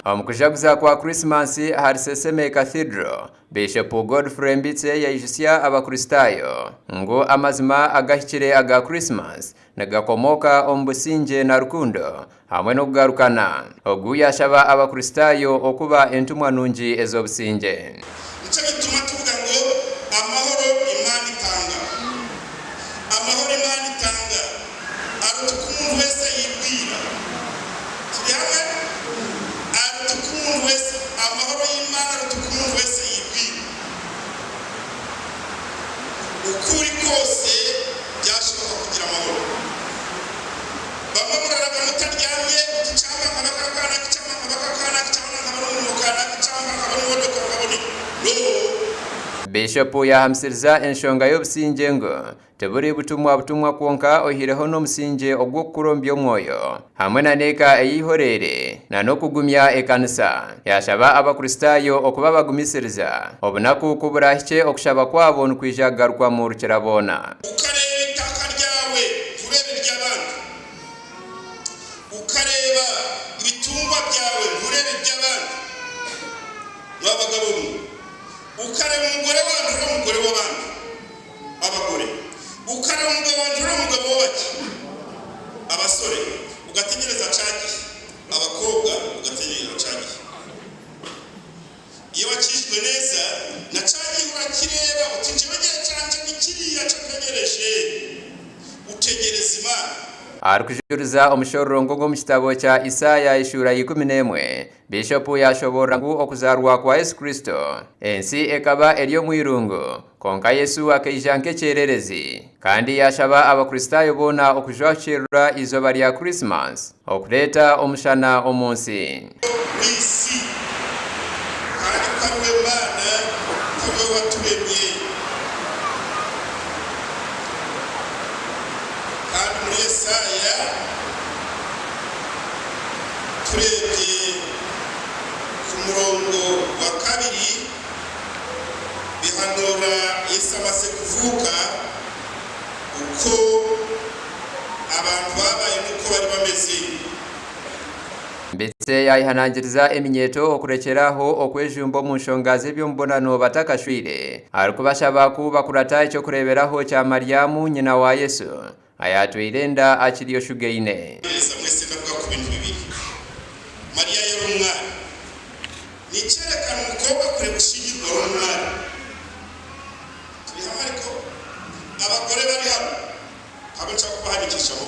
Omukujaguza kwa Christmas hari Seseme Cathedral, Bishop Godfrey Mbitse yayishya abakristayo ngo amazima agahikire aga Christmas nagakomoka ombusinje na rukundo hamwe no kugarukana. Ogu yashaba abakristayo okuba entumwa nungi ezobusinje. Nicyo gituma tuvuga ngo amahoro Imana itanga. Amahoro Imana itanga aruta umuntu wese yibwira. Turi hamwe? Aruta umuntu wese, amahoro y'Imana aruta umuntu wese yibwira. Ukuri kose byashoboka kugira amahoro. Bamwe muraraga mutaryamye cyangwa abakakana cyangwa abakakana cyangwa abakakana cyangwa abakakana Bishop yahamsiriza enshonga y'obusinje ngo teburi butumwa kwonka ohireho n'omusinje ogwo kurombya omwoyo hamwe na neka eyihorere na nokugumya ekanisa. Yashaba abakristayo okuba bagumisiriza obunaku kuburahike okushaba kwabo nukwijagaruka mu rukirabona. Ukareba itaka ryawe nturebe iry'abandi, ukareba ibitungwa byawe nturebe iby'abandi. N'abagabo ukareba umugore wanjye n'umugore w'abandi abagore, ukareba umugabo wanjye n'umugabo w'abaki abasore, ugategereza cagi abakobwa, ugategereza cagi. Iyo wakishwe neza na cagi urakireba uti njyewe gihe canje ni kiriya cyategereje, utegereza Imana. Arikujuriza omushororongo mu kitabo cya Isaya ishura 11, Bishop yashobora ngo okuzarwa kwa Yesu Kristo ensi ekaba elyo mwirungu konka Yesu akayijanke cyererezi kandi yashaba abakristayo bona okujwakirura izoba lya Christmas okuleta omushana omunsi. Isi kandi kawe Mana kawe waturemye kandi muri Yesaya turebye ku murongo wa 2 bihanura Yesu amaze kuvuka uko abantu babaye nuko bari bameze. Mbitse yayihanangiriza eminyeto okurekeraho okwejumba mu nshonga z'ebyombonano batakashwire arikubashaba kuba kurata icyo kureberaho cya Mariamu nyina wa Yesu ayatwirenda akiriyo shugeine. Mwese ndavuga ku bintu bibiri. Mariya yari umwana, nicyerekana umukobwa kure gushingirwa w'umwana. Turi hamwe ariko abagore bari hano abo nshaka kubahanikisha aho